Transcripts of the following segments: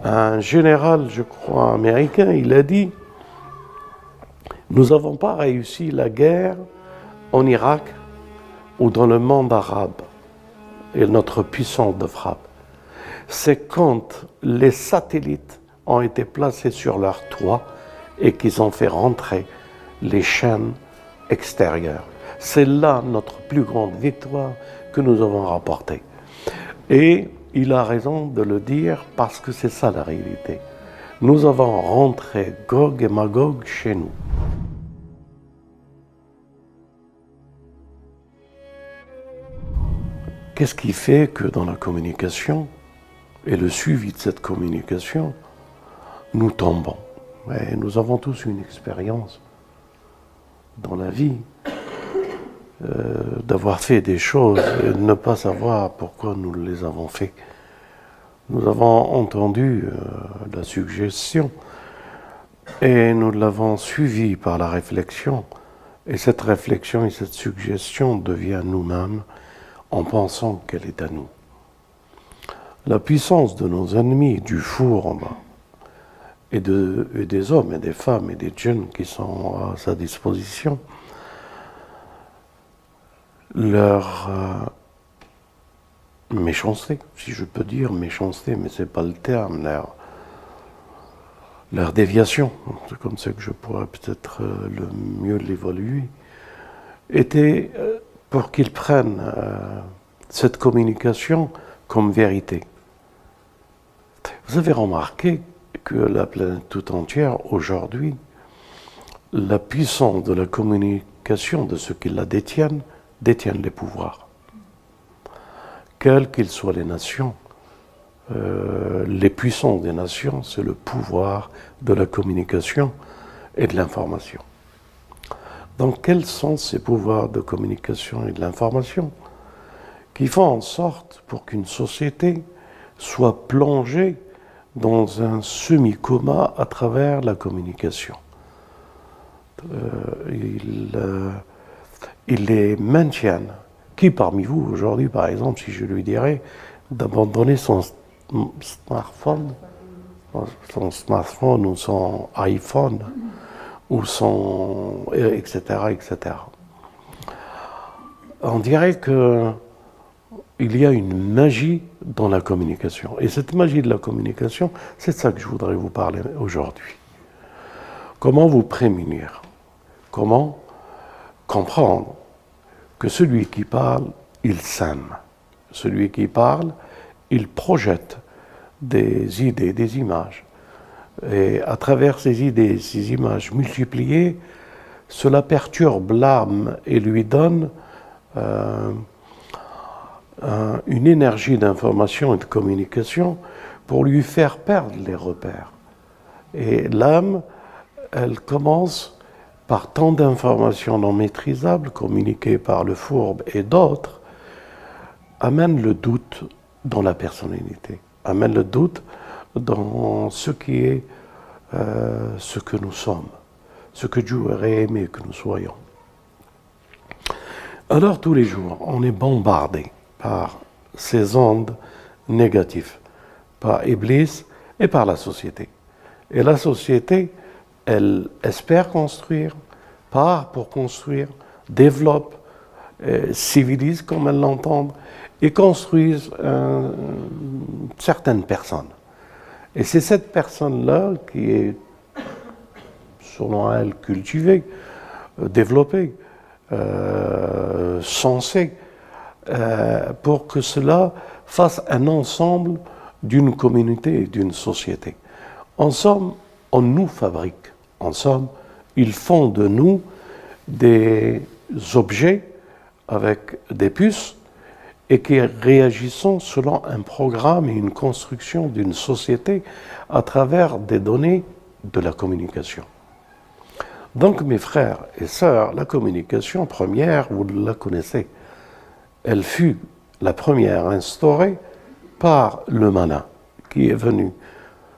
Un général, je crois, américain, il a dit « Nous n'avons pas réussi la guerre en Irak ou dans le monde arabe et notre puissance de frappe. C'est quand les satellites ont été placés sur leur toit et qu'ils ont fait rentrer les chaînes extérieures. C'est là notre plus grande victoire que nous avons rapportée. » Et il a raison de le dire parce que c'est ça la réalité. Nous avons rentré Gog et Magog chez nous. Qu'est-ce qui fait que dans la communication et le suivi de cette communication, nous tombons? Et nous avons tous une expérience dans la vie d'avoir fait des choses et de ne pas savoir pourquoi nous les avons fait. Nous avons entendu la suggestion et nous l'avons suivie par la réflexion. Et cette réflexion et cette suggestion devient nous-mêmes en pensant qu'elle est à nous. La puissance de nos ennemis, du fourbe, et des hommes et des femmes et des djinns qui sont à sa disposition, leur méchanceté, si je peux dire méchanceté, mais ce n'est pas le terme, leur déviation, c'est comme ça que je pourrais peut-être le mieux l'évaluer, était pour qu'ils prennent cette communication comme vérité. Vous avez remarqué que la planète tout entière, aujourd'hui, la puissance de la communication de ceux qui la détiennent les pouvoirs. Quelles qu'ils soient les nations, les puissances des nations, c'est le pouvoir de la communication et de l'information. Donc, quels sont ces pouvoirs de communication et de l'information qui font en sorte pour qu'une société soit plongée dans un semi-coma à travers la communication? Ils les maintiennent. Qui parmi vous, aujourd'hui, par exemple, si je lui dirais d'abandonner son smartphone ou son iPhone, ou son... etc., etc. On dirait qu'il y a une magie dans la communication. Et cette magie de la communication, c'est de ça que je voudrais vous parler aujourd'hui. Comment vous prémunir? Comment comprendre que celui qui parle, il sème. Celui qui parle, il projette des idées, des images. Et à travers ces idées, ces images multipliées, cela perturbe l'âme et lui donne une énergie d'information et de communication pour lui faire perdre les repères. Et l'âme, elle commence par tant d'informations non maîtrisables communiquées par le fourbe et d'autres, amène le doute dans la personnalité, amène le doute dans ce qui est ce que nous sommes, ce que Dieu aurait aimé que nous soyons. Alors tous les jours, on est bombardé par ces ondes négatives, par Iblis et par la société. Et la société, elle espère construire, part pour construire, développe, civilise comme elle l'entend, et construise certaines personnes. Et c'est cette personne-là qui est, selon elle, cultivée, développée, sensée, pour que cela fasse un ensemble d'une communauté et d'une société. En somme, on nous fabrique. En somme, ils font de nous des objets avec des puces et qui réagissons selon un programme et une construction d'une société à travers des données de la communication. Donc, mes frères et sœurs, la communication première, vous la connaissez, elle fut la première instaurée par le malin qui est venu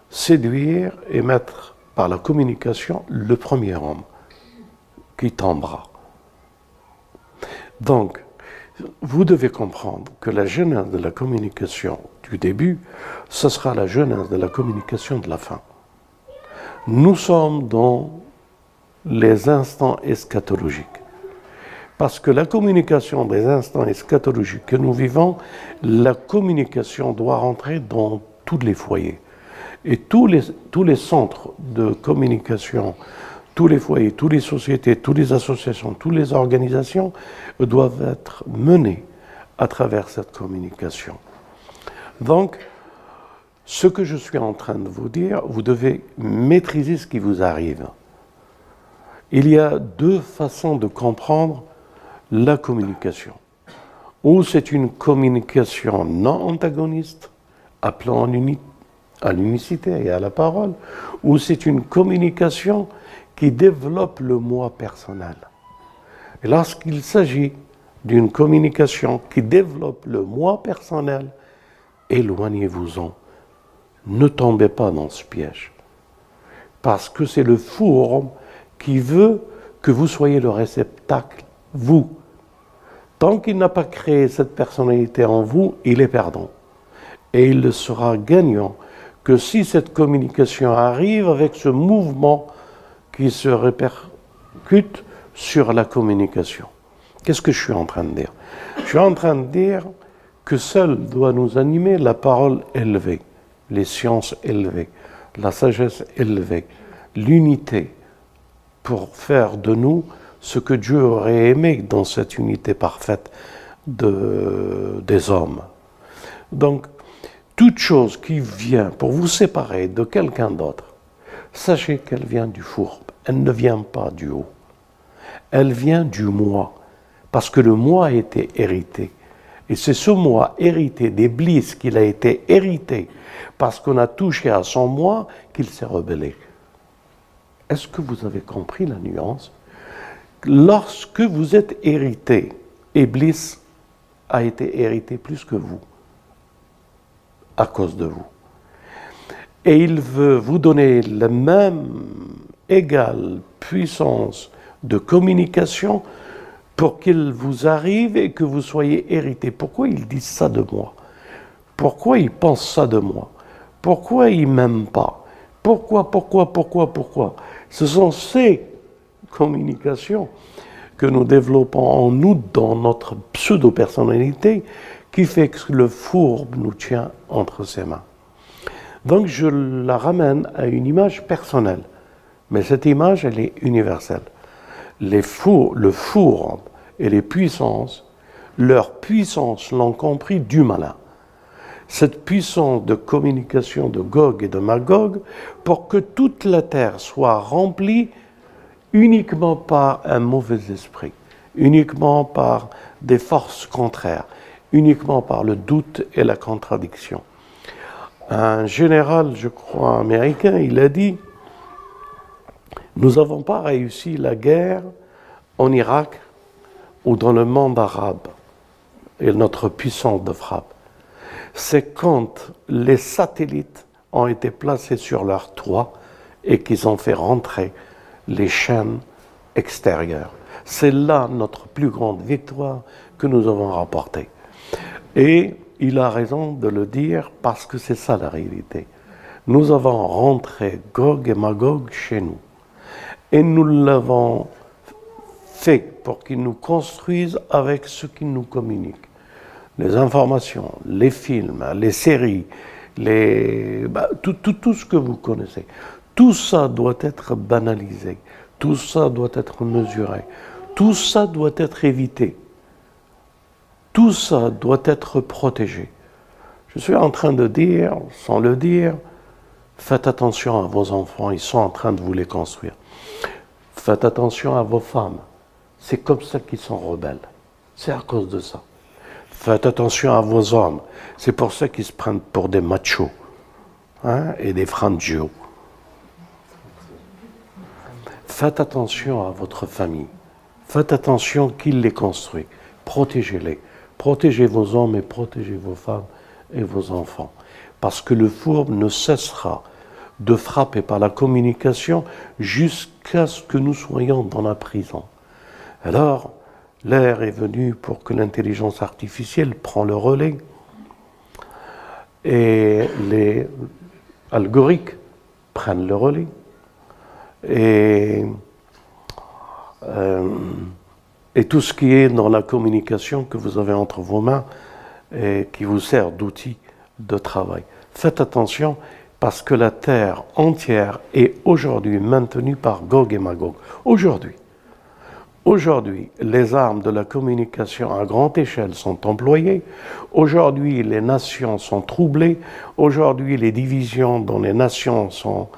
séduire et mettre par la communication le premier homme qui tombera. Donc, Vous devez comprendre que la genèse de la communication du début, ce sera la genèse de la communication de la fin. Nous sommes dans les instants eschatologiques. Parce que la communication des instants eschatologiques que nous vivons, la communication doit rentrer dans tous les foyers. Et tous les centres de communication, tous les foyers, toutes les sociétés, toutes les associations, toutes les organisations doivent être menés à travers cette communication. Donc, ce que je suis en train de vous dire, vous devez maîtriser ce qui vous arrive. Il y a deux façons de comprendre la communication. Ou c'est une communication non antagoniste, appelant à l'unicité et à la parole, ou c'est une communication qui développe le moi personnel. Et lorsqu'il s'agit d'une communication qui développe le moi personnel, éloignez-vous-en. Ne tombez pas dans ce piège. Parce que c'est le fourbe qui veut que vous soyez le réceptacle, vous. Tant qu'il n'a pas créé cette personnalité en vous, il est perdant. Et il le sera gagnant que si cette communication arrive avec ce mouvement qui se répercute sur la communication. Qu'est-ce que je suis en train de dire? Je suis en train de dire que seul doit nous animer la parole élevée, les sciences élevées, la sagesse élevée, l'unité, pour faire de nous ce que Dieu aurait aimé dans cette unité parfaite des hommes. Donc, toute chose qui vient pour vous séparer de quelqu'un d'autre, sachez qu'elle vient du fourbe, elle ne vient pas du haut. Elle vient du moi, parce que le moi a été hérité. Et c'est ce moi hérité d'Iblis qu'il a été hérité, parce qu'on a touché à son moi qu'il s'est rebellé. Est-ce que vous avez compris la nuance? Lorsque vous êtes hérité, Iblis a été hérité plus que vous, à cause de vous. Et il veut vous donner la même égale puissance de communication pour qu'il vous arrive et que vous soyez hérité. Pourquoi il dit ça de moi? Pourquoi il pense ça de moi? Pourquoi il m'aime pas? Pourquoi? Ce sont ces communications que nous développons en nous dans notre pseudo-personnalité qui fait que le fourbe nous tient entre ses mains. Donc je la ramène à une image personnelle, mais cette image, elle est universelle. Le fourbe et les puissances, leur puissance l'ont compris du malin. Cette puissance de communication de Gog et de Magog, pour que toute la terre soit remplie uniquement par un mauvais esprit, uniquement par des forces contraires, uniquement par le doute et la contradiction. Un général, je crois, américain, il a dit « Nous n'avons pas réussi la guerre en Irak ou dans le monde arabe et notre puissance de frappe. C'est quand les satellites ont été placés sur leur toit et qu'ils ont fait rentrer les chaînes extérieures. C'est là notre plus grande victoire que nous avons rapportée. » Et il a raison de le dire parce que c'est ça la réalité. Nous avons rentré Gog et Magog chez nous. Et nous l'avons fait pour qu'ils nous construisent avec ce qu'ils nous communiquent. Les informations, les films, les séries, tout ce que vous connaissez. Tout ça doit être banalisé. Tout ça doit être mesuré. Tout ça doit être évité. Tout ça doit être protégé. Je suis en train de dire, sans le dire, faites attention à vos enfants, ils sont en train de vous les construire. Faites attention à vos femmes, c'est comme ça qu'ils sont rebelles. C'est à cause de ça. Faites attention à vos hommes, c'est pour ça qu'ils se prennent pour des machos et des frangios. Faites attention à votre famille. Faites attention qui les construit. Protégez-les. Protégez vos hommes et protégez vos femmes et vos enfants. Parce que le fourbe ne cessera de frapper par la communication jusqu'à ce que nous soyons dans la prison. Alors, L'ère est venue pour que l'intelligence artificielle prenne le relais et les algorithmes prennent le relais. Et tout ce qui est dans la communication que vous avez entre vos mains et qui vous sert d'outil de travail. Faites attention parce que la terre entière est aujourd'hui maintenue par Gog et Magog. Aujourd'hui, les armes de la communication à grande échelle sont employées. Aujourd'hui, les nations sont troublées. Aujourd'hui, les divisions dans les nations sont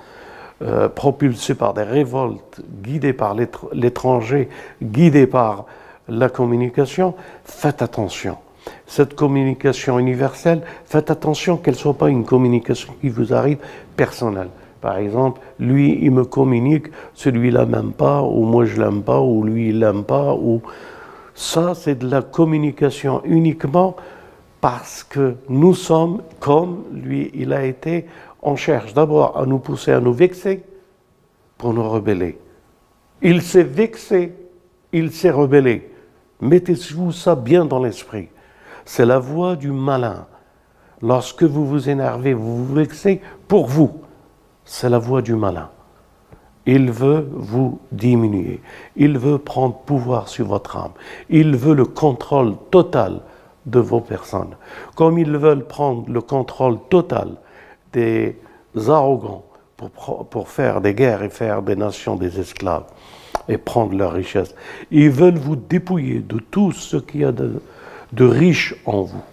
propulsées par des révoltes, guidées par l'étranger, guidées par la communication. Faites attention. Cette communication universelle, faites attention qu'elle ne soit pas une communication qui vous arrive personnelle. Par exemple, lui, il me communique, celui-là m'aime pas, ou moi je l'aime pas, ou lui, il l'aime pas, ou... Ça, c'est de la communication uniquement parce que nous sommes comme lui, il a été. On cherche d'abord à nous pousser, à nous vexer pour nous rebeller. Il s'est vexé, il s'est rebellé. Mettez-vous ça bien dans l'esprit. C'est la voie du malin. Lorsque vous vous énervez, vous vous vexez pour vous. C'est la voie du malin. Il veut vous diminuer. Il veut prendre pouvoir sur votre âme. Il veut le contrôle total de vos personnes. Comme ils veulent prendre le contrôle total des arrogants pour faire des guerres et faire des nations des esclaves et prendre leurs richesses. Ils veulent vous dépouiller de tout ce qu'il y a de riche en vous.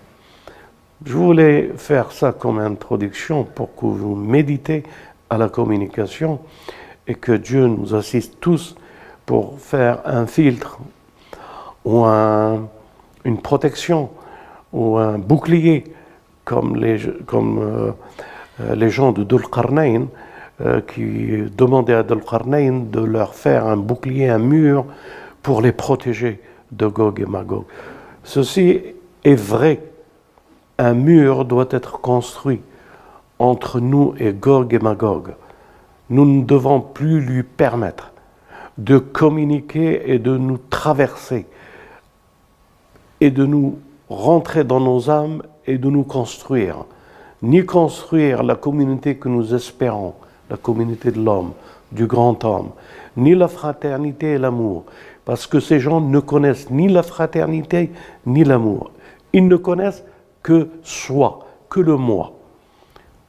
Je voulais faire ça comme introduction pour que vous méditez à la communication et que Dieu nous assiste tous pour faire un filtre ou une protection ou un bouclier comme les gens de Dhul Qarnayn qui demandaient à Dhul Qarnayn de leur faire un bouclier, un mur pour les protéger de Gog et Magog. Ceci est vrai. Un mur doit être construit entre nous et Gog et Magog. Nous ne devons plus lui permettre de communiquer et de nous traverser et de nous rentrer dans nos âmes et de nous construire. Ni construire la communauté que nous espérons, la communauté de l'homme, du grand homme, ni la fraternité et l'amour, parce que ces gens ne connaissent ni la fraternité ni l'amour. Ils ne connaissent que soi, que le moi.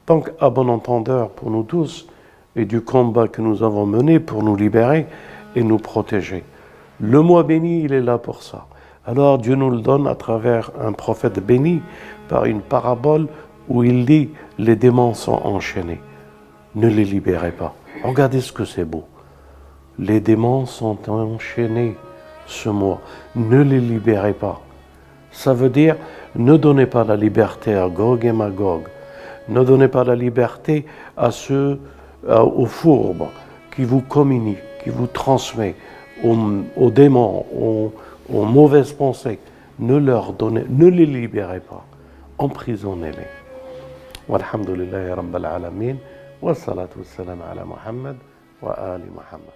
Donc, à bon entendeur pour nous tous, et du combat que nous avons mené pour nous libérer et nous protéger. Le moi béni, il est là pour ça. Alors Dieu nous le donne à travers un prophète béni, par une parabole où il dit « les démons sont enchaînés, ne les libérez pas ». Regardez ce que c'est beau. Les démons sont enchaînés, ce mot, ne les libérez pas. Ça veut dire, ne donnez pas la liberté à Gog et Magog, ne donnez pas la liberté à ceux, aux fourbes qui vous communiquent, qui vous transmettent, aux démons, aux mauvaises pensées. Ne les libérez pas, emprisonnez-les. Walhamdulillahi Rabbil Alamin, wa salatu wa salam ala Muhammad wa ali Muhammad.